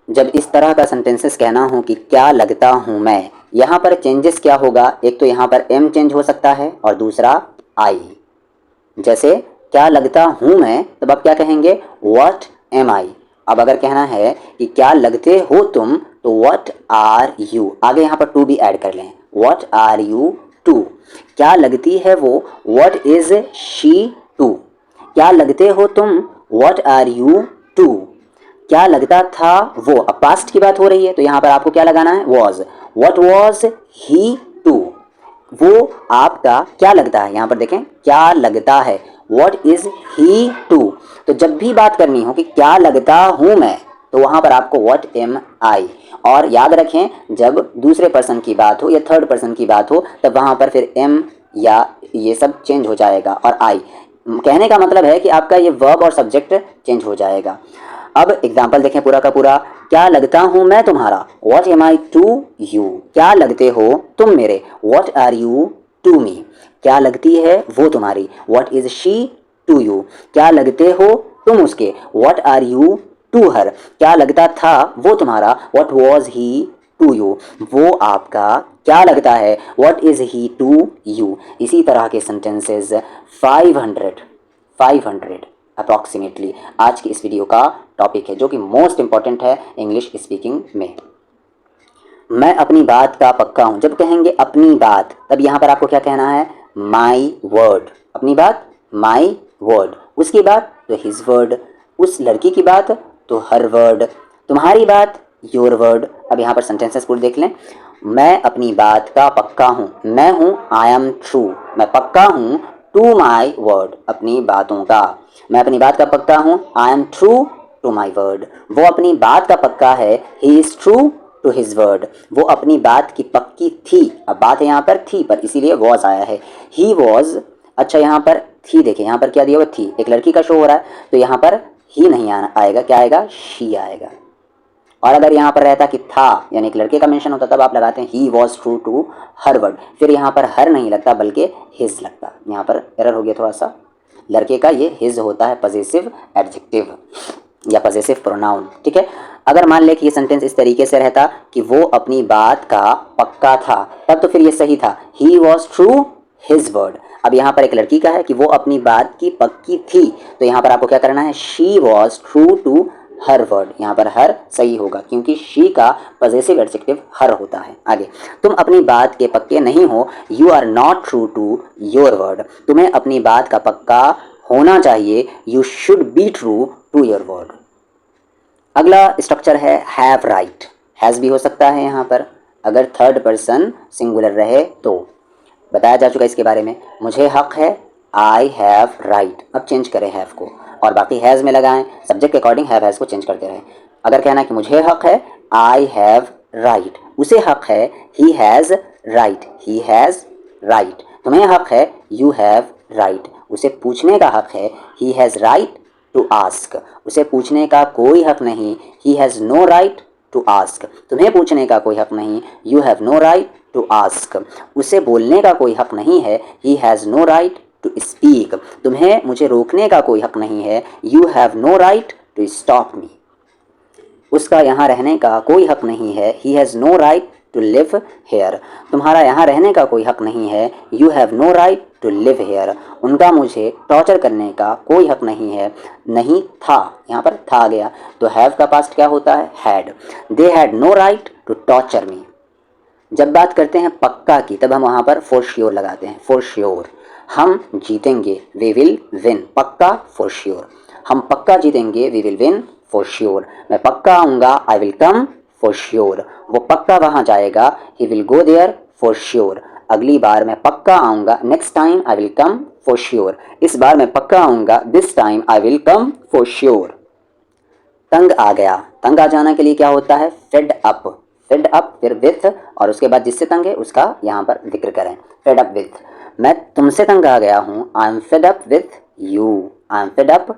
जब इस तरह का सेंटेंसेस कहना हो कि क्या लगता हूँ मैं, यहाँ पर चेंजेस क्या होगा, एक तो यहाँ पर एम चेंज हो सकता है और दूसरा आई। जैसे क्या लगता हूँ मैं, तब आप क्या कहेंगे, व्हाट एम आई। अब अगर कहना है कि क्या लगते हो तुम, तो व्हाट आर यू, आगे यहाँ पर टू भी ऐड कर लें, व्हाट आर यू टू। क्या लगती है वो, व्हाट इज शी टू। क्या लगते हो तुम, व्हाट आर यू टू। क्या लगता था वो, अब पास्ट की बात हो रही है तो यहाँ पर आपको क्या लगाना है, was. What was he to, वो आपका क्या लगता है। यहाँ पर देखें क्या लगता है, व्हाट इज ही टू। तो जब भी बात करनी हो कि क्या लगता हूँ मैं, तो वहाँ पर आपको व्हाट एम आई। और याद रखें जब दूसरे पर्सन की बात हो या थर्ड पर्सन की बात हो, तब वहाँ पर फिर एम या ये सब चेंज हो जाएगा और आई। कहने का मतलब है कि आपका ये वर्ब और सब्जेक्ट चेंज हो जाएगा। अब एग्जाम्पल देखें पूरा का पूरा। क्या लगता हूँ मैं तुम्हारा, what am I to you. क्या लगते हो तुम मेरे, what are you to me. क्या लगती है वो तुम्हारी, what is she to you. क्या लगते हो तुम उसके, what are you to her. क्या लगता था वो तुम्हारा, what was he to you, वो आपका क्या लगता है, what is he to you. इसी तरह के सेंटेंसेस 500 अप्रॉक्सीमेटली आज की इस वीडियो का टॉपिक है, जो कि मोस्ट इंपॉर्टेंट है इंग्लिश स्पीकिंग में। मैं अपनी बात का पक्का हूँ, जब कहेंगे अपनी बात, तब यहाँ पर आपको क्या कहना है, माई वर्ड। अपनी बात माई वर्ड, उसकी बात तो हिज वर्ड, उस लड़की की बात तो हर वर्ड, तुम्हारी बात योर वर्ड। अब यहाँ पर सेंटेंसेस पूरे देख लें। मैं अपनी बात का पक्का हूँ, मैं हूँ आई एम ट्रू, मैं पक्का हूँ टू माई वर्ड, अपनी बातों का। मैं अपनी बात का पक्का हूँ, I am true to my word. वो अपनी बात का पक्का है, he is true to his word, वो अपनी बात की पक्की थी। अब बात है यहाँ पर थी पर, इसीलिए वॉज आया है, ही वॉज। अच्छा यहाँ पर थी, देखिए यहाँ पर क्या दिया हुआ थी, एक लड़की का शो हो रहा है, तो यहाँ पर ही नहीं आएगा, क्या आएगा, शी आएगा। और अगर यहाँ पर रहता कि था यानी एक लड़के का मेंशन होता, तब आप लगाते हैं he was true to her word, फिर यहाँ पर हर नहीं लगता बल्कि हिज लगता। यहाँ पर एरर हो गया थोड़ा सा, लड़के का ये हिज होता है पजेसिव एडजेक्टिव या पजेसिव प्रोनाउन, ठीक है। अगर मान ले कि ये सेंटेंस इस तरीके से रहता कि वो अपनी बात का पक्का था, तब तो फिर ये सही था, ही वॉज ट्रू हिज वर्ड। अब यहाँ पर एक लड़की का है कि वो अपनी बात की पक्की थी, तो यहाँ पर आपको क्या करना है, she was true to her word. यहाँ पर हर सही होगा क्योंकि शी का पजेसिव एडजेक्टिव हर होता है। आगे, तुम अपनी बात के पक्के नहीं हो, you are not true to your word. तुम्हें अपनी बात का पक्का होना चाहिए, you should be true to your word. अगला स्ट्रक्चर है हैव राइट, हैज़ भी हो सकता है यहाँ पर, अगर थर्ड पर्सन सिंगुलर रहे तो। बताया जा चुका है इसके बारे में, मुझे हक है, आई हैव राइट। अब चेंज करें हैव को और बाकी हैज़ में लगाएं, सब्जेक्ट के अकॉर्डिंग हैव हैज़ को चेंज करते रहें। अगर कहना है कि मुझे हक है, आई हैव राइट, उसे हक है, he has right, he has right. तुम्हें हक है, यू हैव राइट, उसे पूछने का हक है, he has right to ask, उसे पूछने का कोई हक नहीं, he has no right to ask. तुम्हें पूछने का कोई हक नहीं, you have no right to ask. उसे बोलने का कोई हक नहीं है, he has no right to speak. तुम्हें मुझे रोकने का कोई हक नहीं है, you have no right to stop me. उसका यहाँ रहने का कोई हक नहीं है, he has no right to live here. तुम्हारा यहाँ रहने का कोई हक नहीं है, you have no right to live here. उनका मुझे टॉर्चर करने का कोई हक नहीं है, नहीं था, यहाँ पर था आ गया, तो हैव का पास्ट क्या होता है, had. They had no right to torture me. जब बात करते हैं पक्का की, तब हम वहाँ पर फॉर श्योर लगाते हैं, फॉर श्योर। हम जीतेंगे, वी विल विन, पक्का फॉर श्योर। हम पक्का जीतेंगे, we will win for sure. मैं पक्का आऊँगा, I will come for sure. वो पक्का वहाँ जाएगा, he will go there for sure. अगली बार मैं पक्का आऊँगा, next time I will come for sure. इस बार मैं पक्का आऊँगा, this time I will come for sure. तंग आ गया, तंग आ जाना के लिए क्या होता है, फेड अप। फेड अप फिर विथ और उसके बाद जिससे तंग है उसका यहाँ पर जिक्र करें, फेड अप विथ। मैं तुमसे तंग आ गया हूँ, I am fed up with you. I am fed up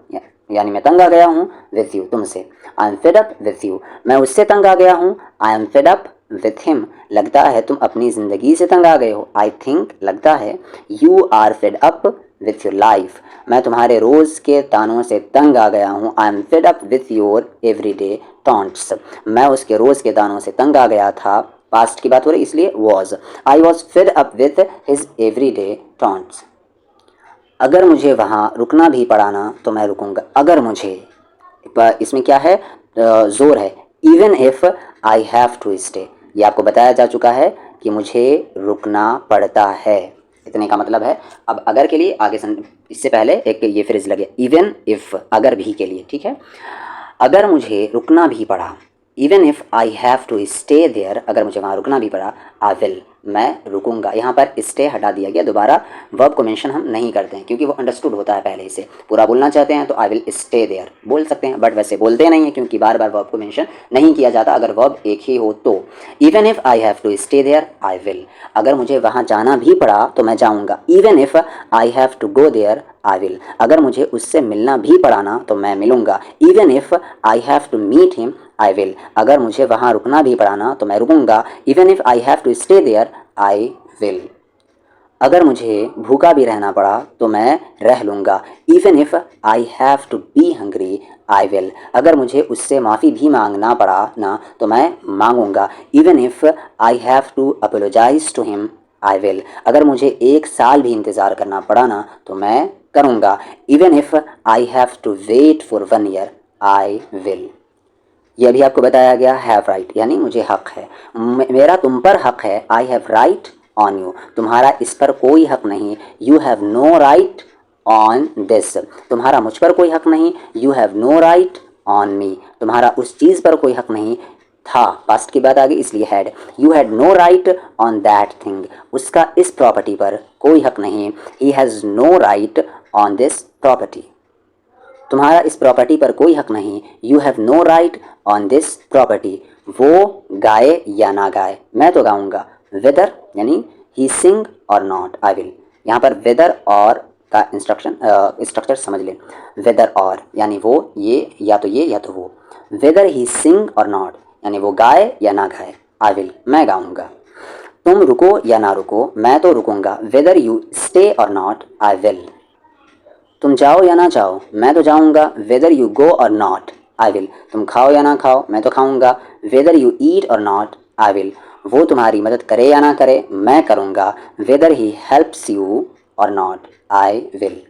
यानी मैं तंग आ गया हूँ विथ यू, तुमसे। I am fed up with you. मैं उससे तंग आ गया हूँ, I am fed up with him. लगता है तुम अपनी ज़िंदगी से तंग आ गए हो, आई थिंक लगता है, you are fed up with your life. मैं तुम्हारे रोज़ के तानों से तंग आ गया हूँ, I am fed up with your every day taunts, मैं उसके रोज़ के दानों से तंग आ गया था, पास्ट की बात हो रही इसलिए वॉज। आई वॉज फिड up with his every day taunts, अगर मुझे वहाँ रुकना भी पड़ा ना तो मैं रुकूंगा। अगर मुझे, इसमें क्या है, जोर है, even if I have to stay, ये आपको बताया जा चुका है कि मुझे रुकना पड़ता है, इतने का मतलब है। अब अगर के लिए आगे इससे पहले एक ये फ्रेज लगे, इवन इफ, अगर भी के लिए, ठीक है। अगर मुझे रुकना भी पड़ा, even if I have to stay there, अगर मुझे वहाँ रुकना भी पड़ा, आई विल, मैं रुकूंगा। यहाँ पर स्टे हटा दिया गया, दोबारा वर्ब को मेंशन हम नहीं करते हैं क्योंकि वो अंडरस्टूड होता है पहले से। पूरा बोलना चाहते हैं तो आई विल स्टे देयर बोल सकते हैं, बट वैसे बोलते नहीं हैं क्योंकि बार बार वर्ब को मेंशन नहीं किया जाता अगर वर्ब एक ही हो तो। Even if I have to stay there I will, अगर मुझे वहाँ जाना भी पड़ा तो मैं जाऊँगा। Even if I have to go there I will, अगर मुझे उससे मिलना भी पड़ा ना तो मैं मिलूंगा। Even if I have to meet him I will, अगर मुझे वहाँ रुकना भी पड़ा ना तो मैं रुकूंगा। Even if I have to stay there I will, अगर मुझे भूखा भी रहना पड़ा तो मैं रह लूँगा। Even if I have to be hungry I will, अगर मुझे उससे माफ़ी भी मांगना पड़ा ना तो मैं मांगूंगा। Even if I have to apologise to him I will, अगर मुझे 1 साल भी इंतज़ार करना पड़ा ना तो मैं करूँगा। Even if I have to wait for 1 year I will, यह भी आपको बताया गया हैव राइट, यानी मुझे हक है, मेरा तुम पर हक है। I have right on you, तुम्हारा इस पर कोई हक नहीं। You have no right on this, तुम्हारा मुझ पर कोई हक नहीं। You have no right on me, तुम्हारा उस चीज़ पर कोई हक नहीं था, पास्ट की बात आ गई इसलिए had. You had no right on that thing, उसका इस प्रॉपर्टी पर कोई हक नहीं। He has no right on this property, तुम्हारा इस प्रॉपर्टी पर कोई हक नहीं। You have no right on this property, वो गाए या ना गाए, मैं तो गाऊंगा। वेदर यानी ही सिंग और नॉट आई विल, यहाँ पर वेदर और का स्ट्रक्चर समझ लें। वेदर और यानी वो, ये या तो वो। वेदर ही सिंग और नॉट यानी वो गाए या ना गाए, आई विल, मैं गाऊंगा। तुम रुको या ना रुको, मैं तो रुकूंगा। वेदर यू स्टे और नॉट आई विल, तुम जाओ या ना जाओ, मैं तो जाऊंगा। वेदर यू गो और नॉट आई विल, तुम खाओ या ना खाओ, मैं तो खाऊंगा। वेदर यू ईट और नॉट आई विल, वो तुम्हारी मदद करे या ना करे, मैं करूंगा। वेदर ही हेल्प्स यू और नॉट आई विल,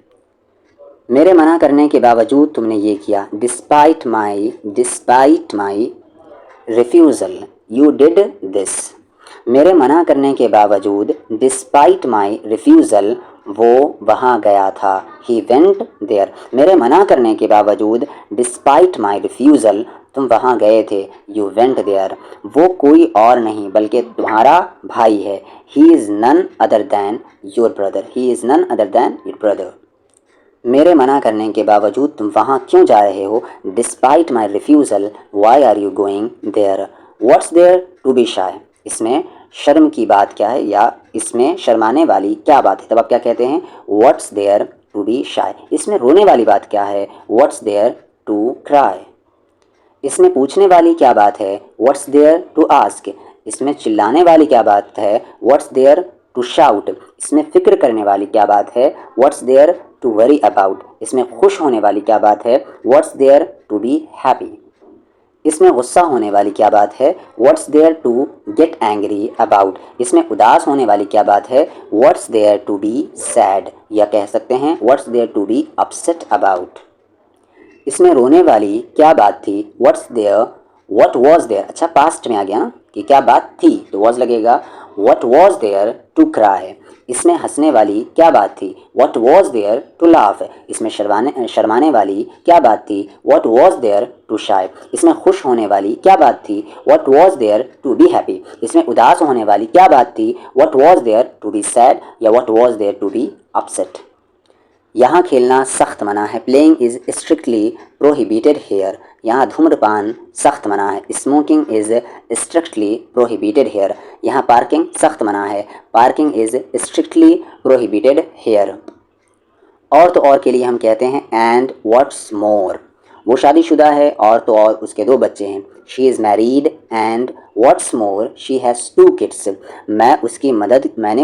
मेरे मना करने के बावजूद तुमने ये किया। Despite my refusal you did this, मेरे मना करने के बावजूद, डिस्पाइट माई रिफ्यूज़ल, वो वहाँ गया था। ही वेंट देयर, मेरे मना करने के बावजूद, डिस्पाइट माई रिफ्यूज़ल, तुम वहाँ गए थे। यू वेंट देयर, वो कोई और नहीं बल्कि तुम्हारा भाई है। He is none other than your brother, he is none other than your brother, मेरे मना करने के बावजूद तुम वहाँ क्यों जा रहे हो। Despite my refusal why are you going there, what's there to be shy, इसमें शर्म की बात क्या है या इसमें शर्माने वाली क्या बात है, तब आप क्या कहते हैं, what's there to be shy. इसमें रोने वाली बात क्या है, व्हाट्स देयर टू क्राई। इसमें पूछने वाली क्या बात है, व्हाट्स देयर टू आस्क। इसमें चिल्लाने वाली क्या बात है, व्हाट्स देयर टू शाउट। इसमें फिक्र करने वाली क्या बात है, what's there to worry about. इसमें खुश होने वाली क्या बात है, what's there to be happy. इसमें गुस्सा होने वाली क्या बात है, what's there to get angry about. इसमें उदास होने वाली क्या बात है, what's there to be sad, या कह सकते हैं what's there to be upset about. इसमें रोने वाली क्या बात थी, व्हाट वॉज देयर, अच्छा पास्ट में आ गया ना कि क्या बात थी तो वॉज लगेगा। What was there to cry. इसमें हंसने वाली क्या बात थी, what was there to laugh. इसमें शर्माने वाली क्या बात थी, what was there to shy. इसमें खुश होने वाली क्या बात थी, what was there to be happy. इसमें उदास होने वाली क्या बात थी, what was there to be sad या what was there to be upset. यहाँ खेलना सख्त मना है, playing is strictly prohibited here. यहाँ धूम्रपान सख्त मना है, smoking is strictly prohibited here. यहाँ पार्किंग सख्त मना है, parking is strictly prohibited here. और तो और के लिए हम कहते हैं एंड व्हाट्स मोर, वो शादीशुदा है और तो और उसके 2 बच्चे हैं। She is married and what's more she has 2 kids. मैंने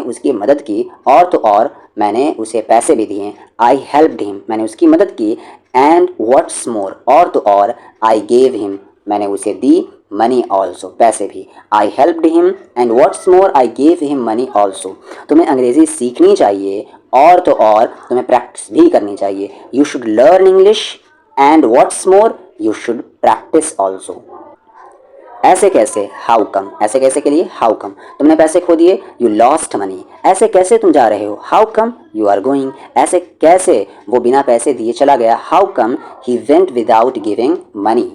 उसकी मदद की और तो और मैंने उसे पैसे भी दिए। आई हेल्प्ड हिम, मैंने उसकी मदद की। एंड व्हाट्स मोर और तो और आई गेव हिम मैंने उसे दी, मनी ऑल्सो, पैसे भी। आई helped him and what's more I gave him money also. तुम्हें अंग्रेज़ी सीखनी चाहिए और तो और तुम्हें प्रैक्टिस भी करनी चाहिए। You should learn English and what's more you should practice also. ऐसे कैसे, हाउ कम, ऐसे कैसे के लिए हाउ कम, तुमने पैसे खो दिए, यू लॉस्ट मनी। ऐसे कैसे तुम जा रहे हो, how come you are going. ऐसे कैसे वो बिना पैसे दिए चला गया, how come he went without giving money.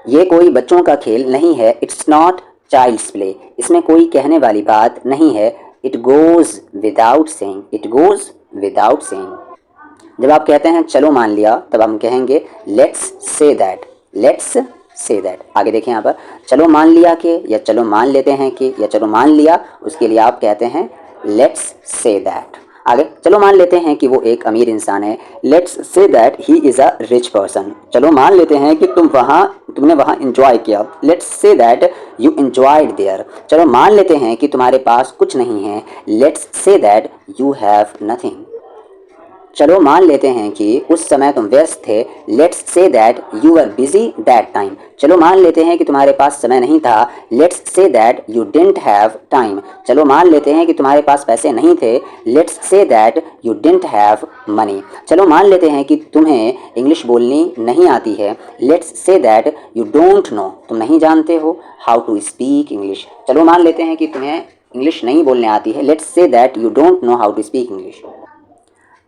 ये कोई बच्चों का खेल नहीं है, इट्स नॉट चाइल्ड्स प्ले, इसमें कोई कहने वाली बात नहीं है। It goes without saying, it goes without saying. जब आप कहते हैं चलो मान लिया, तब हम कहेंगे let's say that, let's say that. आगे देखें यहाँ पर, चलो मान लिया कि, या चलो मान लेते हैं कि, या चलो मान लिया, उसके लिए आप कहते हैं लेट्स से दैट। आगे, चलो मान लेते हैं कि वो एक अमीर इंसान है, let's say that he is a rich person. चलो मान लेते हैं कि तुमने वहाँ इंजॉय किया, let's say that you enjoyed there. चलो मान लेते हैं कि तुम्हारे पास कुछ नहीं है, let's say that you have nothing. चलो मान लेते हैं कि उस समय तुम व्यस्त थे, let's say that you are busy that time. चलो मान लेते हैं कि तुम्हारे पास समय नहीं था, let's say that you didn't have time. चलो मान लेते हैं कि तुम्हारे पास पैसे नहीं थे, let's say that you didn't have money. चलो मान लेते हैं कि तुम्हें इंग्लिश बोलनी नहीं आती है, let's say that you don't no, तुम नहीं जानते हो हाउ टू स्पीक इंग्लिश। चलो मान लेते हैं कि तुम्हें इंग्लिश नहीं बोलने आती है, let's say that you don't know how to speak English.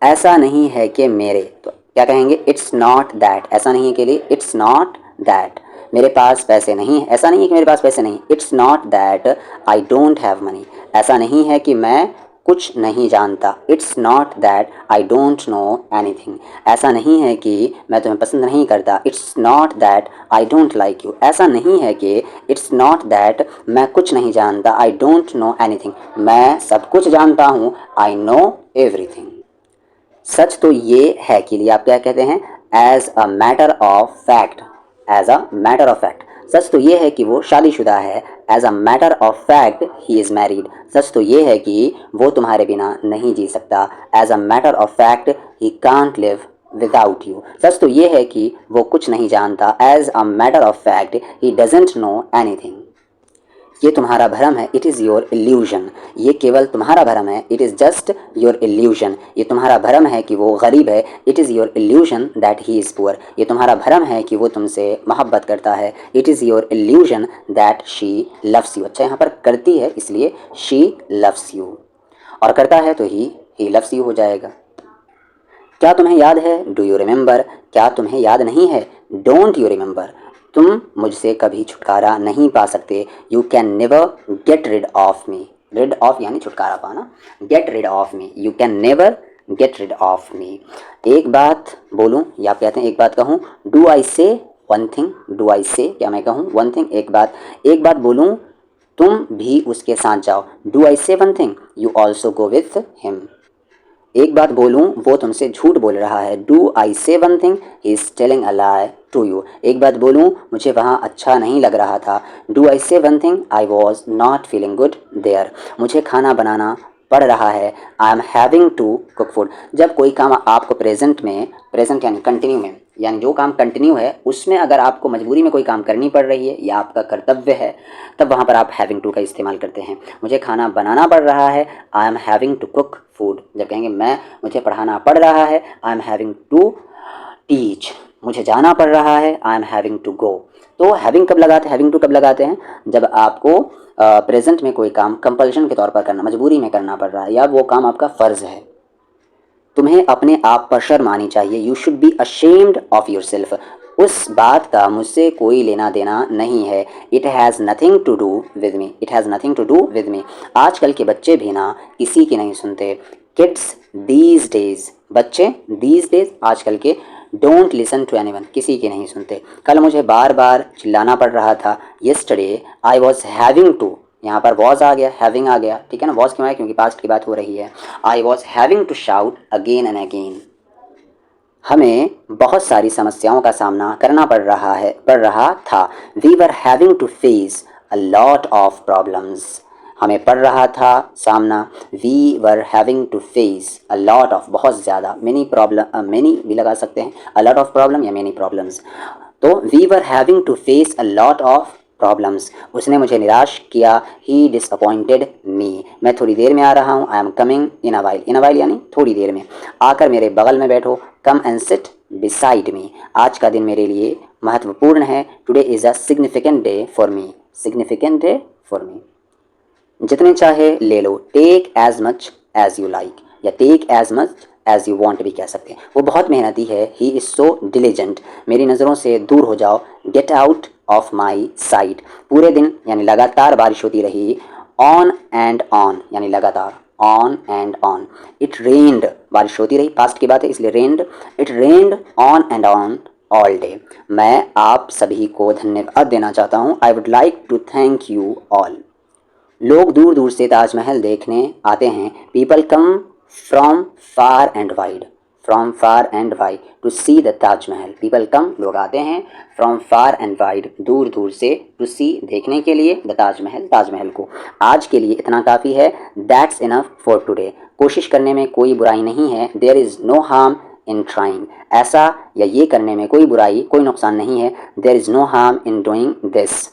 ऐसा नहीं है कि मेरे, तो क्या कहेंगे, इट्स नॉट दैट। ऐसा नहीं है के लिए इट्स नॉट दैट। मेरे पास पैसे नहीं है, ऐसा नहीं है कि मेरे पास पैसे नहीं, it's not that I don't have money. ऐसा नहीं है कि मैं कुछ नहीं जानता, it's not that I don't know anything. ऐसा नहीं है कि मैं तुम्हें पसंद नहीं करता, it's not that I don't like you. ऐसा नहीं है कि इट्स नॉट दैट मैं कुछ नहीं जानता, आई डोंट नो एनीथिंग, मैं सब कुछ जानता हूँ, आई नो एवरीथिंग। सच तो ये है के लिए आप क्या कहते हैं, as a matter of fact, as a matter of fact. सच तो ये है कि वो शादीशुदा है, as a matter of fact he is married. सच तो ये है कि वो तुम्हारे बिना नहीं जी सकता, as a matter of fact he can't live without you. सच तो ये है कि वो कुछ नहीं जानता, as a matter of fact he doesn't know anything. ये तुम्हारा भ्रम है, इट इज़ योर इल्यूजन। ये केवल तुम्हारा भ्रम है, it is just your illusion. ये तुम्हारा भ्रम है कि वो गरीब है, it is your illusion that he is poor. ये तुम्हारा भ्रम है कि वो तुमसे मोहब्बत करता है, it is your illusion that she loves you. अच्छा, यहाँ पर करती है इसलिए शी लव्स यू, और करता है तो ही लव्स यू हो जाएगा। क्या तुम्हें याद है, डू यू रिमेंबर। क्या तुम्हें याद नहीं है, डोंट यू रिमेंबर। तुम मुझसे कभी छुटकारा नहीं पा सकते, you can never get rid of me. Rid of यानी छुटकारा पाना, get rid of me, you can never get rid of me. एक बात बोलूँ या आप कहते हैं एक बात कहूँ, do I say one thing, do I से क्या मैं कहूँ वन थिंग, एक बात बोलूँ तुम भी उसके साथ जाओ, do I say one thing you also go with him. एक बात बोलूँ वो तुमसे झूठ बोल रहा है, do I say one thing he is telling a lie to you. एक बात बोलूँ मुझे वहाँ अच्छा नहीं लग रहा था, do I say one thing I was not feeling good there. मुझे खाना बनाना पड़ रहा है, I am having to cook food. जब कोई काम आपको प्रेजेंट में, प्रेजेंट यानी कंटिन्यू में, यानी जो काम कंटिन्यू है उसमें अगर आपको मजबूरी में कोई काम करनी पड़ रही है या आपका कर्तव्य है, तब वहाँ पर आप हैविंग टू का इस्तेमाल करते हैं। मुझे खाना बनाना पड़ रहा है, I am having to cook food. जब कहेंगे मुझे पढ़ाना पड़ रहा है, I am having to teach. मुझे जाना पड़ रहा है, I am having to go. तो हैविंग कब लगाते हैं, हैविंग टू कब लगाते हैं, जब आपको प्रेजेंट में कोई काम कंपल्शन के तौर पर करना, मजबूरी में करना पड़ रहा है, या वो काम आपका फ़र्ज़ है। तुम्हें अपने आप पर शर्म आनी चाहिए, you should be ashamed of yourself. उस बात का मुझसे कोई लेना देना नहीं है, it has nothing to do with me, it has nothing to do with me. आजकल के बच्चे भी ना किसी की नहीं सुनते, किड्स दीज डेज, बच्चे दीज डेज आजकल के, डोंट लिसन टू एनीवन, किसी की नहीं सुनते। कल मुझे बार बार चिल्लाना पड़ रहा था, yesterday I was having to, यहाँ पर वॉज आ गया, हैविंग आ गया, ठीक है ना। वॉज क्यों आया, क्योंकि पास्ट की बात हो रही है। I was having to shout again and again. हमें बहुत सारी समस्याओं का सामना करना पड़ रहा था। We were having to face a lot of problems. हमें पड़ रहा था सामना, we were having to face a lot of, बहुत ज़्यादा, मेनी प्रॉब्लम, मेनी भी लगा सकते हैं, अ लॉट ऑफ प्रॉब्लम या मेनी प्रॉब्लम्स। तो we were having to face a lot of problems, उसने मुझे निराश किया, ही डिसअपॉइंटेड मी, मैं थोड़ी देर में आ रहा हूँ, I am coming in a while, in a while यानी थोड़ी देर में, आकर मेरे बगल में बैठो, come and sit beside me, आज का दिन मेरे लिए महत्वपूर्ण है, today is a significant day for me, significant day for me, जितने चाहे ले लो, take as much as you like, या take as much as you want भी कह सकते हैं, वो बहुत मेहनती है, ही इज़ सो डिलीजेंट, मेरी नज़रों से दूर हो जाओ, gate out of my site, पूरे दिन यानी लगातार बारिश होती रही, ऑन एंड ऑन यानी लगातार, on and on, it rained, बारिश होती रही, पास्ट की बात है इसलिए rained, it rained on and on all day, मैं आप सभी को धन्यवाद देना चाहता हूँ, I would like to thank you all, लोग दूर दूर से ताजमहल देखने आते हैं, people come from far and wide, from far and wide to see the Taj Mahal, people come लोग आते हैं, फ्रॉम फार एंड वाइड दूर दूर से, टू सी देखने के लिए, द ताजमहल ताजमहल को, आज के लिए इतना काफ़ी है, दैट्स इनफ फॉर टुडे, कोशिश करने में कोई बुराई नहीं है, there is no harm in trying, ऐसा या ये करने में कोई बुराई कोई नुकसान नहीं है, there is no harm in doing this,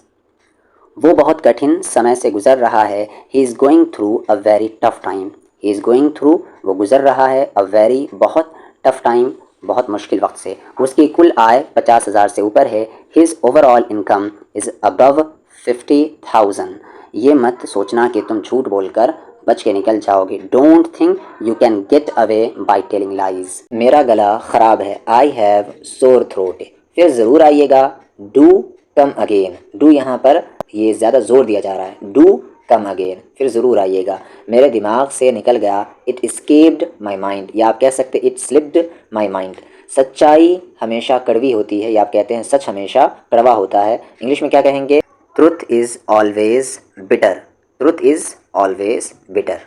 वो बहुत कठिन समय से गुज़र रहा है, he is going through a very tough time, he is going through वो गुज़र रहा है, अ वेरी बहुत टफ टाइम बहुत मुश्किल वक्त से, उसकी कुल आय 50,000 से ऊपर है, his overall income is above 50,000, ये मत सोचना कि तुम झूठ बोलकर बच के निकल जाओगे, don't think you can get away by telling lies, मेरा गला ख़राब है, आई हैव सोर थ्रोट, फिर ज़रूर आइएगा, डू कम अगेन, डू यहाँ पर ये ज़्यादा जोर दिया जा रहा है, डू कम अगेन, फिर ज़रूर आइएगा, मेरे दिमाग से निकल गया, इट escaped माई माइंड, या आप कह सकते इट स्लिप्ड माई माइंड, सच्चाई हमेशा कड़वी होती है, या आप कहते हैं सच हमेशा कड़वा होता है, इंग्लिश में क्या कहेंगे, truth is always bitter, truth is always bitter,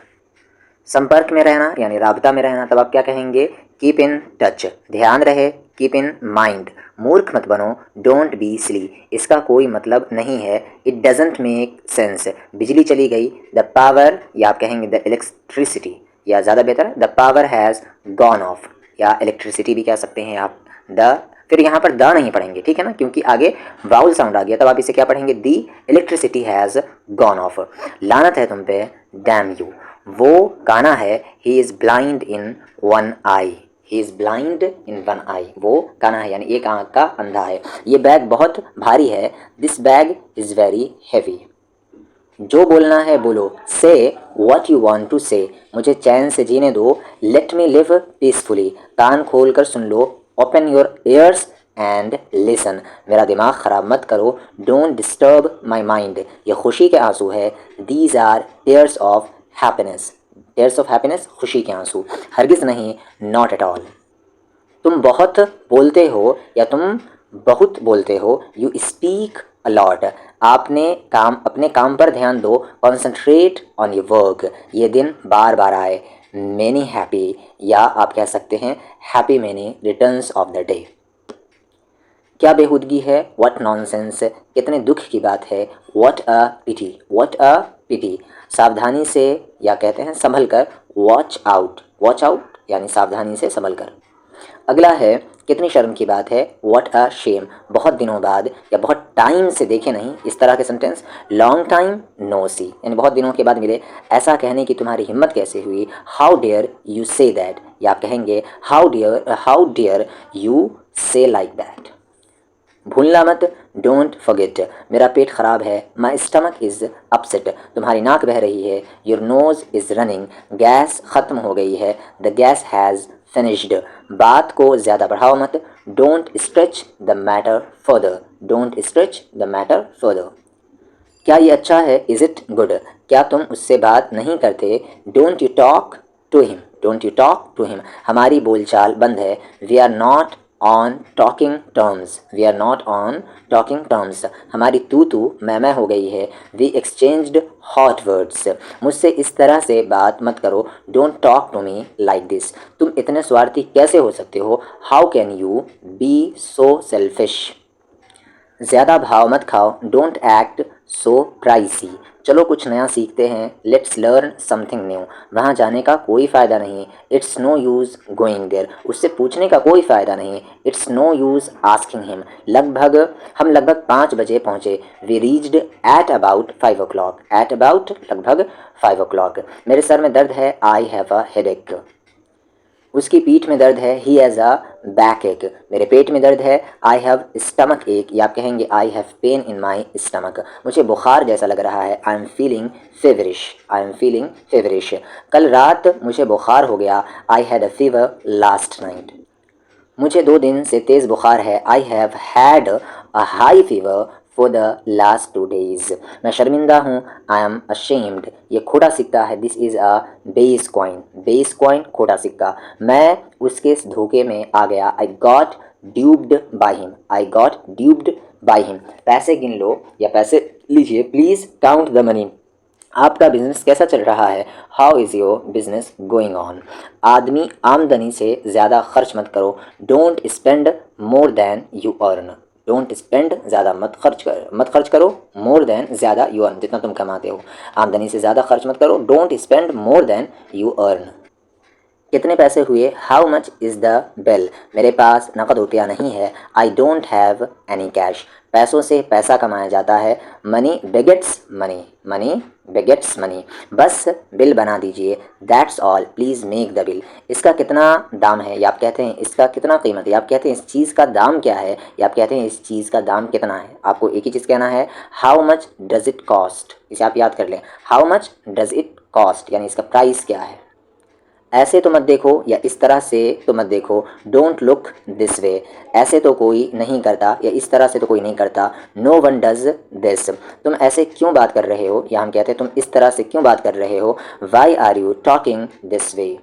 संपर्क में रहना यानी राबता में रहना, तब आप क्या कहेंगे, कीप इन टच, ध्यान रहे, कीप इन माइंड, मूर्ख मत बनो, डोंट बी सिली, इसका कोई मतलब नहीं है, इट डजेंट मेक सेंस, बिजली चली गई, द पावर, या आप कहेंगे द इलेक्ट्रिसिटी, या ज़्यादा बेहतर the power has gone of, या इलेक्ट्रिसिटी भी कह सकते हैं आप, द, फिर यहाँ पर द नहीं पढ़ेंगे, ठीक है ना, क्योंकि आगे वाउल साउंड आ गया, तब आप इसे क्या पढ़ेंगे, the electricity has gone off, लानत है तुम पे, डैम यू, वो काना है, he is blind in one eye, he is blind in one eye, वो काना है यानी एक आँख का अंधा है, ये बैग बहुत भारी है, this bag is very heavy, जो बोलना है बोलो, से व्हाट यू वांट टू से, मुझे चैन से जीने दो, लेट मी लिव पीसफुली, कान खोल कर सुन लो, open your ears and listen, मेरा दिमाग ख़राब मत करो, डोंट डिस्टर्ब माई माइंड, ये खुशी के आंसू है, these are tears of happiness, tears of happiness खुशी के आंसू, हरगिज़ नहीं, नॉट एट ऑल, तुम बहुत बोलते हो या तुम बहुत बोलते हो, यू स्पीक अलॉट, आपने काम अपने काम पर ध्यान दो, कॉन्सेंट्रेट ऑन योर वर्क, ये दिन बार बार आए, मैनी हैप्पी, या आप कह सकते हैं happy many returns of the day, क्या बेहूदगी है, व्हाट नॉनसेंस, कितने दुख की बात है, what a pity, what a पिटी, सावधानी से या कहते हैं संभल कर, वॉच आउट यानी सावधानी से संभल कर, अगला है कितनी शर्म की बात है, व्हाट अ शेम, बहुत दिनों बाद या बहुत टाइम से देखे नहीं, इस तरह के सेंटेंस, लॉन्ग टाइम नो सी यानी बहुत दिनों के बाद मिले, ऐसा कहने की तुम्हारी हिम्मत कैसे हुई, how dare you say that, या आप कहेंगे how dare you say like that, भूलना मत, डोंट फॉरगेट, मेरा पेट ख़राब है, माई स्टमक इज़ अपसेट, तुम्हारी नाक बह रही है, your nose is running, gas ख़त्म हो गई है, द गैस हैज़ फिनिश्ड, बात को ज़्यादा बढ़ाओ मत, don't stretch the matter further, don't stretch the matter further, क्या ये अच्छा है, इज़ इट गुड, क्या तुम उससे बात नहीं करते, don't you talk to him, don't you talk to him, हमारी बोलचाल बंद है, we are not on talking terms, we are not on talking terms, हमारी तू मैं हो गई है, वी एक्सचेंज्ड हॉट वर्ड्स, मुझसे इस तरह से बात मत करो, don't talk to me like this, तुम इतने स्वार्थी कैसे हो सकते हो, how can you be so selfish, ज़्यादा भाव मत खाओ, डोंट एक्ट सो प्राइसी, चलो कुछ नया सीखते हैं, लेट्स लर्न समथिंग न्यू। वहाँ जाने का कोई फ़ायदा नहीं, it's no use going there. उससे पूछने का कोई फ़ायदा नहीं, it's no use asking him. हम लगभग 5 बजे पहुँचे। We reached at about 5 o'clock। At about लगभग 5 o'clock। मेरे सर में दर्द है, आई हैव अ हेडेक। उसकी पीठ में दर्द है, ही हैज़ अ बैक एक। मेरे पेट में दर्द है, आई हैव स्टमक एक, या आप कहेंगे I have pain in my stomach. मुझे बुखार जैसा लग रहा है, I am feeling feverish. I am feeling feverish. कल रात मुझे बुखार हो गया, I had a fever last night. मुझे 2 दिन से तेज़ बुखार है, I have had a high fever for the last 2 days। मैं शर्मिंदा हूँ, आई एम अशेम्ड। ये खोटा सिक्का है, this is a base coin. Base coin खोटा सिक्का। मैं उसके इस धोखे में आ गया, I got duped by him. I got duped by him. पैसे गिन लो या पैसे लीजिए, प्लीज़ काउंट द मनी। आपका बिजनेस कैसा चल रहा है, how is your business going on. आमदनी से ज़्यादा खर्च मत करो, don't spend more than you earn. Don't spend, ज़्यादा मत खर्च करो, मोर देन ज़्यादा यू अर्न, जितना तुम कमाते हो। आमदनी से ज़्यादा खर्च मत करो, don't spend more than you earn. कितने पैसे हुए, how much is the bill. मेरे पास नकद रुपया नहीं है, I don't have any cash. पैसों से पैसा कमाया जाता है, money begets money. Money begets money. बस बिल बना दीजिए, that's all, please make the bill. इसका कितना दाम है, या आप कहते हैं इसका कितना कीमत है, या आप कहते हैं इस चीज़ का दाम क्या है, या आप कहते हैं इस चीज़ का दाम कितना है। आपको एक ही चीज़ कहना है, how much does it cost. इसे आप याद कर लें, how much does it cost, यानी इसका प्राइस क्या है। ऐसे तो मत देखो, या इस तरह से तो मत देखो, डोंट लुक दिस वे। ऐसे तो कोई नहीं करता, या इस तरह से तो कोई नहीं करता, नो वन डज दिस। तुम ऐसे क्यों बात कर रहे हो, या हम कहते हैं तुम इस तरह से क्यों बात कर रहे हो, why are you talking this way.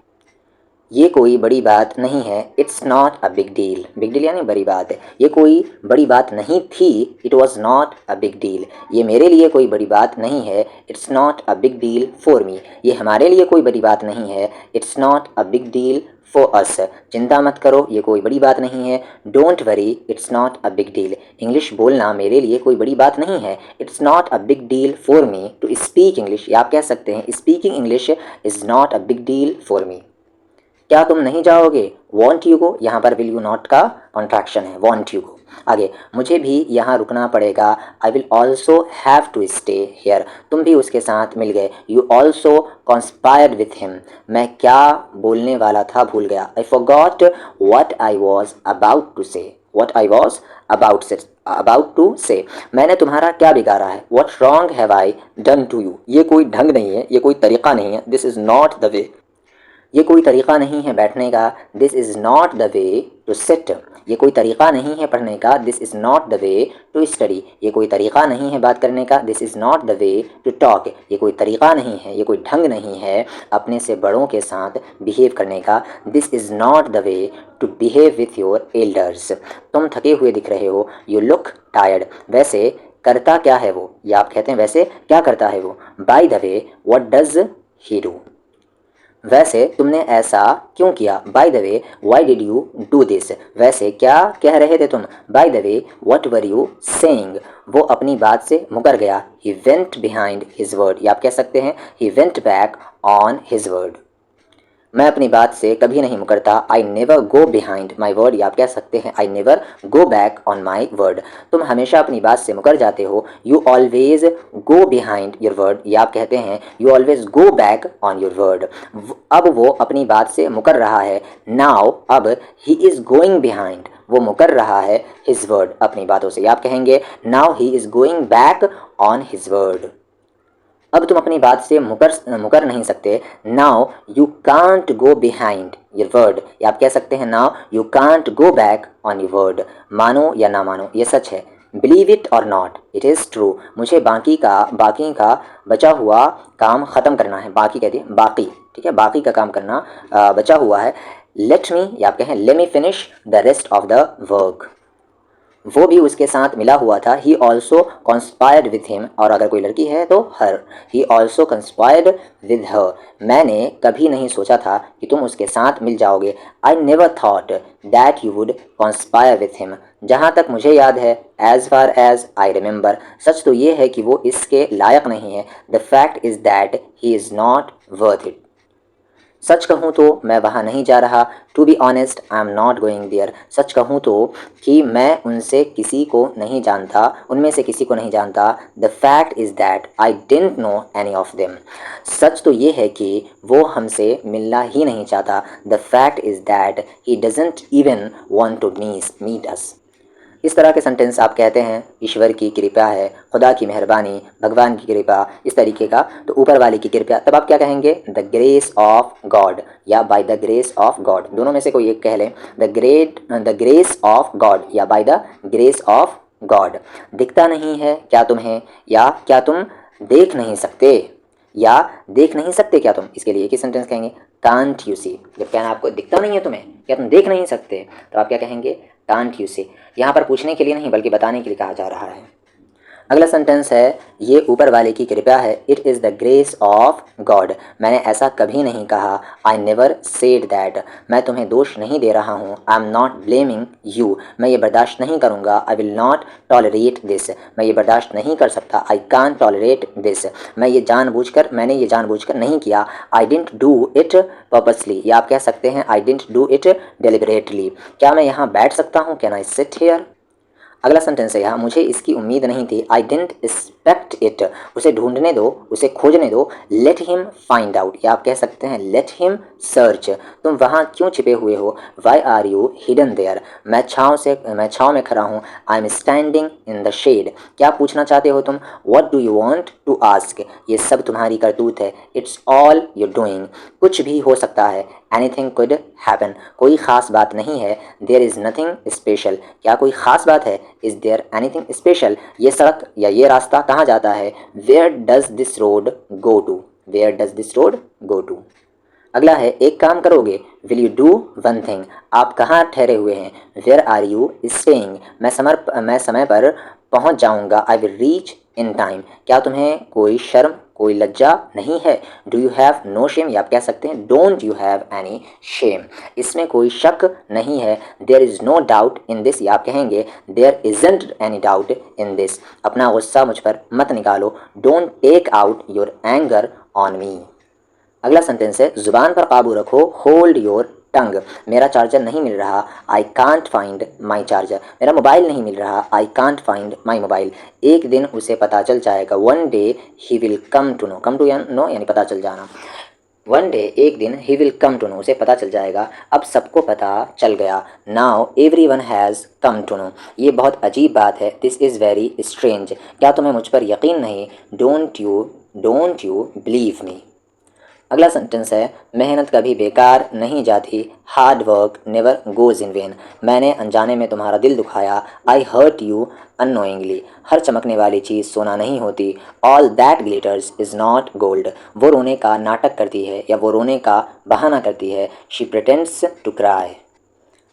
ये कोई बड़ी बात नहीं है, it's not a big deal. Big deal यानी बड़ी बात है, ये कोई बड़ी बात नहीं थी, it was not a big deal. ये मेरे लिए कोई बड़ी बात नहीं है, it's not a big deal for मी। ये हमारे लिए कोई बड़ी बात नहीं है, it's not a big deal for us. चिंता मत करो, ये कोई बड़ी बात नहीं है, don't worry, it's not a big deal. English बोलना मेरे लिए कोई बड़ी बात नहीं है, it's not a big deal for me to speak English. या आप कह सकते हैं speaking English is not a big deal for me. क्या तुम नहीं जाओगे, वॉन्ट यू गो। यहाँ पर विल यू नॉट का कॉन्ट्रैक्शन है, वॉन्ट यू गो। आगे, मुझे भी यहाँ रुकना पड़ेगा, I will also have to stay here. तुम भी उसके साथ मिल गए, you also conspired with him. मैं क्या बोलने वाला था भूल गया, I forgot what I was about to say. What I was about to say. मैंने तुम्हारा क्या बिगाड़ा है, what wrong have I done to you. ये कोई ढंग नहीं है, ये कोई तरीका नहीं है, this is not the way. ये कोई तरीक़ा नहीं है बैठने का, this is not the way to sit. ये कोई तरीक़ा नहीं है पढ़ने का, this is not the way to study. ये कोई तरीक़ा नहीं है बात करने का, this is not the way to talk. ये कोई तरीक़ा नहीं है, ये कोई ढंग नहीं है अपने से बड़ों के साथ बिहेव करने का, this is not the way to behave with your elders. तुम थके हुए दिख रहे हो, यू लुक टायर्ड। वैसे करता क्या है वो, या आप कहते हैं वैसे क्या करता है वो, by the way what does he do. वैसे तुमने ऐसा क्यों किया, by the way why did you do this. वैसे क्या कह रहे थे तुम, by the way what were you saying. वो अपनी बात से मुकर गया, he went behind his word. या आप कह सकते हैं he went back on his word. मैं अपनी बात से कभी नहीं मुकरता, I never go behind my word. या आप कह सकते हैं I never go back on my word. तुम हमेशा अपनी बात से मुकर जाते हो, you always go behind your word. या आप कहते हैं you always go back on your word. अब वो अपनी बात से मुकर रहा है, नाउ अब ही इज़ गोइंग बिहाइंड, वो मुकर रहा है हिज वर्ड अपनी बातों से। या आप कहेंगे now he is going back on his word. अब तुम अपनी बात से मुकर नहीं सकते, now you can't go behind your word. या आप कह सकते हैं now you can't go back on your word. मानो या ना मानो, ये सच है, बिलीव इट और नॉट, इट इज़ ट्रू। मुझे बाकी का बचा हुआ काम ख़त्म करना है, बाकी कह दिए बाकी, ठीक है, बाकी का काम करना बचा हुआ है। लेट मी, या आप कहें let me finish the rest of the work. वो भी उसके साथ मिला हुआ था। He also conspired with him, और अगर कोई लड़की है तो her. He also conspired with her, मैंने कभी नहीं सोचा था कि तुम उसके साथ मिल जाओगे। I never thought that you would conspire with him, जहाँ तक मुझे याद है, as far as I remember, सच तो ये है कि वो इसके लायक नहीं है। The fact is that he is not worth it, सच कहूँ तो मैं वहाँ नहीं जा रहा। To be honest I am not going there, सच कहूँ तो कि मैं उनसे किसी को नहीं जानता, उनमें से किसी को नहीं जानता। The fact is that I didn't know any of them, सच तो ये है कि वो हमसे मिलना ही नहीं चाहता। The fact is that he doesn't even want to meet us. इस तरह के सेंटेंस आप कहते हैं ईश्वर की कृपा है, खुदा की मेहरबानी, भगवान की कृपा, इस तरीके का। तो ऊपर वाले की कृपा, तब आप क्या कहेंगे? द ग्रेस ऑफ गॉड या bye the grace of God, दोनों में से कोई एक कह लें। द ग्रेस ऑफ गॉड या bye the grace of God. दिखता नहीं है क्या तुम्हें, या क्या तुम देख नहीं सकते, या देख नहीं सकते क्या तुम, इसके लिए एक ही सेंटेंस कहेंगे, कांट यू सी। जब कहना आपको दिखता नहीं है तुम्हें, क्या तुम देख नहीं सकते, तो आप क्या कहेंगे? कांट यू सी। यहाँ पर पूछने के लिए नहीं बल्कि बताने के लिए कहा जा रहा है। अगला सेंटेंस है, ये ऊपर वाले की कृपा है। It is the grace of God, मैंने ऐसा कभी नहीं कहा। आई नेवर सेड दैट, मैं तुम्हें दोष नहीं दे रहा हूँ। I am not blaming you, मैं ये बर्दाश्त नहीं करूँगा। I will not tolerate this, मैं ये बर्दाश्त नहीं कर सकता। आई कान टॉलरेट दिस, मैंने ये जानबूझकर नहीं किया। I didn't do it purposely, या आप कह सकते हैं I didn't do it deliberately, क्या मैं यहाँ बैठ सकता हूँ? Can I sit here? अगला सेंटेंस है यहाँ, मुझे इसकी उम्मीद नहीं थी। आई डिडंट एक्सपेक्ट इट, उसे ढूंढने दो, उसे खोजने दो। लेट हिम फाइंड आउट, या आप कह सकते हैं लेट हिम सर्च, तुम वहाँ क्यों छिपे हुए हो? Why are you hidden there, मैं छाँव में खड़ा हूँ। I am standing in the shade, क्या पूछना चाहते हो तुम? What do you want to ask, ये सब तुम्हारी करतूत है। इट्स ऑल यू डूइंग, कुछ भी हो सकता है। एनीथिंग कुड हैपन, कोई ख़ास बात नहीं है। देयर इज़ नथिंग स्पेशल, क्या कोई ख़ास बात है? इज़ देयर एनीथिंग स्पेशल, ये सड़क या ये रास्ता कहाँ जाता है? Where does this road go to, where does this road go to. अगला है, एक काम करोगे? Will you do one thing, आप कहाँ ठहरे हुए हैं? वेयर आर यू स्टेइंग, मैं समय पर पहुँच जाऊँगा। I will reach in time, क्या तुम्हें कोई शर्म, कोई लज्जा नहीं है? Do you have no shame, या आप कह सकते हैं don't you have any shame, इसमें कोई शक नहीं है। There is no doubt in this, या आप कहेंगे there isn't any doubt in this, अपना गुस्सा मुझ पर मत निकालो। Don't take out your anger on me. अगला सेंटेंस है, जुबान पर काबू रखो। होल्ड योर टंग, मेरा चार्जर नहीं मिल रहा। I can't find my charger, मेरा मोबाइल नहीं मिल रहा। I can't find my mobile, एक दिन उसे पता चल जाएगा। One day he will come to know, come to know यानी पता चल जाना। वन डे, एक दिन, he will come to know, उसे पता चल जाएगा। अब सबको पता चल गया। Now everyone has come to know, ये बहुत अजीब बात है। दिस इज़ वेरी स्ट्रेंज, क्या तुम्हें मुझ पर यकीन नहीं? Don't you believe me. अगला सेंटेंस है, मेहनत कभी बेकार नहीं जाती। Hard work never goes in when, मैंने अनजाने में तुम्हारा दिल दुखाया। आई हर्ट यू अननोइंगली, हर चमकने वाली चीज़ सोना नहीं होती। All that glitters is not gold, वो रोने का नाटक करती है या वो रोने का बहाना करती है। She pretends to cry.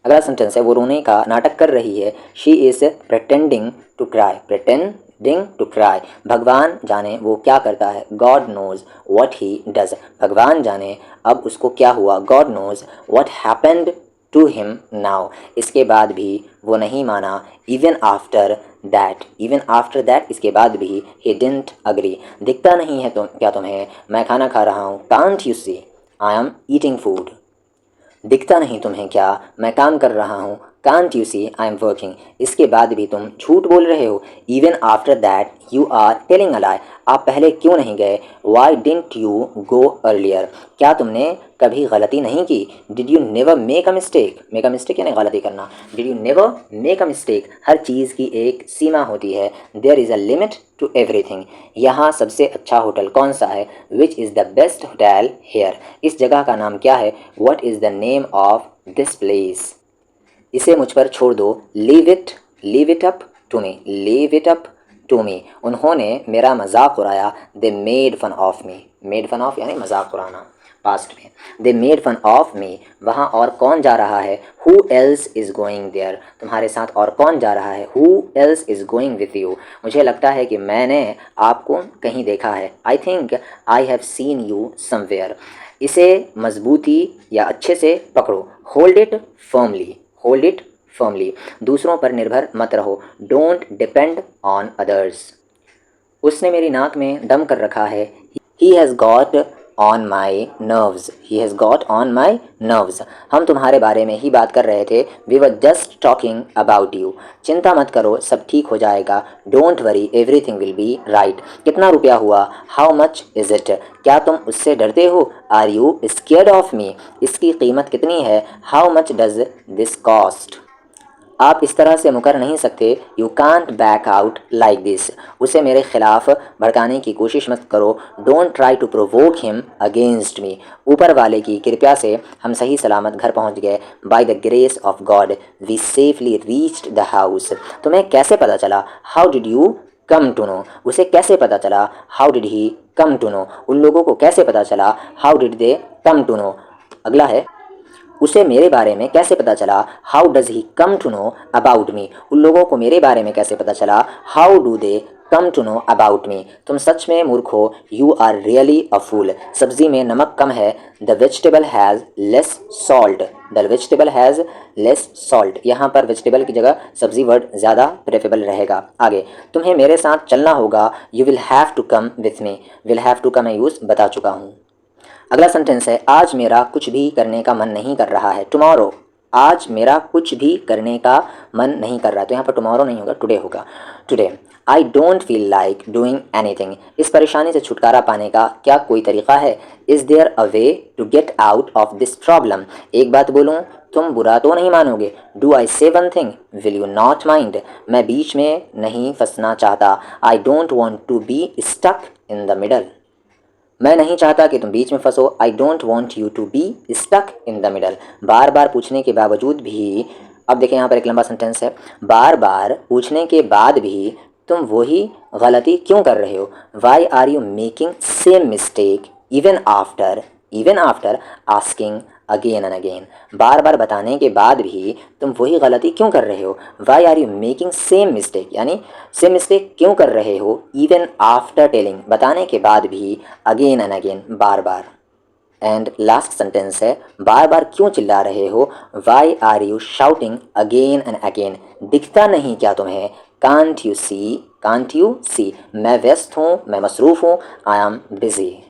अगला सेंटेंस है, वो रोने का नाटक कर रही है। She is pretending to cry, pretending to cry, भगवान जाने वो क्या करता है। God knows what he does, भगवान जाने अब उसको क्या हुआ। God knows what happened to him now, इसके बाद भी वो नहीं माना। इवन आफ्टर दैट, इसके बाद भी ही डिडंट अग्री, दिखता नहीं है क्या तुम्हें, मैं खाना खा रहा हूँ। Can't you see I am eating food, दिखता नहीं तुम्हें क्या, मैं काम कर रहा हूँ। Can't you see I am working, इसके बाद भी तुम झूठ बोल रहे हो। Even after that you are telling a lie, आप पहले क्यों नहीं गए। Why didn't you go earlier, क्या तुमने कभी गलती नहीं की। Did you never make a mistake यानी गलती करना। Did you never make a mistake, हर चीज़ की एक सीमा होती है। There is a limit to everything, यहाँ सबसे अच्छा होटल कौन सा है। Which is the best hotel here, इस जगह का नाम क्या है। What is the name of this place, इसे मुझ पर छोड़ दो। Leave it up to me, to me, उन्होंने मेरा मजाक उड़ाया। They made fun of me, made fun of यानी मजाक उड़ाना पास्ट में। They made fun of me, वहाँ और कौन जा रहा है। Who else is going there, तुम्हारे साथ और कौन जा रहा है। Who else is going with you, मुझे लगता है कि मैंने आपको कहीं देखा है। I think I have seen you somewhere, इसे मजबूती या अच्छे से पकड़ो। Hold it firmly, hold it firmly, दूसरों पर निर्भर मत रहो। डोंट डिपेंड ऑन अदर्स, उसने मेरी नाक में दम कर रखा है। He has got on my nerves, he has got on my nerves, हम तुम्हारे बारे में ही बात कर रहे थे। We were just talking about you, चिंता मत करो सब ठीक हो जाएगा। Don't worry everything will be right, कितना रुपया हुआ। हाउ मच इज़ इट, क्या तुम उससे डरते हो। Are you scared of me, इसकी कीमत कितनी है। How much does this cost, आप इस तरह से मुकर नहीं सकते। You can't back out like this, उसे मेरे खिलाफ भड़काने की कोशिश मत करो। Don't try to provoke him against me, ऊपर वाले की कृपया से हम सही सलामत घर पहुंच गए। By the grace of God we safely reached the house, तुम्हें कैसे पता चला। How did you come to know, उसे कैसे पता चला। How did he come to know, उन लोगों को कैसे पता चला। How did they come to know, अगला है उसे मेरे बारे में कैसे पता चला। How does he come to know about me, उन लोगों को मेरे बारे में कैसे पता चला। How do they come to know about me, तुम सच में मूर्ख हो। You are really a fool, सब्जी में नमक कम है। The vegetable has less salt, the vegetable has less salt, यहाँ पर वेजिटेबल की जगह सब्जी वर्ड ज़्यादा प्रेफरेबल रहेगा। आगे तुम्हें मेरे साथ चलना होगा। You will have to come with me, will have to come मैं यूज़ बता चुका हूँ। अगला सेंटेंस है आज मेरा कुछ भी करने का मन नहीं कर रहा है। टुमारो, आज मेरा कुछ भी करने का मन नहीं कर रहा है, तो यहाँ पर टुमारो नहीं होगा, टुडे होगा। Today I don't feel like doing anything, इस परेशानी से छुटकारा पाने का क्या कोई तरीका है। Is there a way to get out of this problem, एक बात बोलूँ तुम बुरा तो नहीं मानोगे। Do I say one thing will you not mind, मैं बीच में नहीं फंसना चाहता। I don't want to be stuck in the middle, मैं नहीं चाहता कि तुम बीच में फंसो। I don't want you to be stuck in the middle, बार बार पूछने के बावजूद भी, अब देखिए यहाँ पर एक लंबा सेंटेंस है। बार बार पूछने के बाद भी तुम वही गलती क्यों कर रहे हो। Why are you making same mistake even after asking again and again, बार बार बताने के बाद भी तुम वही गलती क्यों कर रहे हो। Why are you making same mistake, यानी सेम मिस्टेक क्यों कर रहे हो। इवन आफ्टर टेलिंग, बताने के बाद भी। अगेन एंड अगेन, बार बार। एंड लास्ट सेंटेंस है बार बार क्यों चिल्ला रहे हो। Why are you shouting again and again, दिखता नहीं क्या तुम्हें। कांट यू सी, मैं व्यस्त हूँ, मैं मसरूफ़ हूँ। I am busy.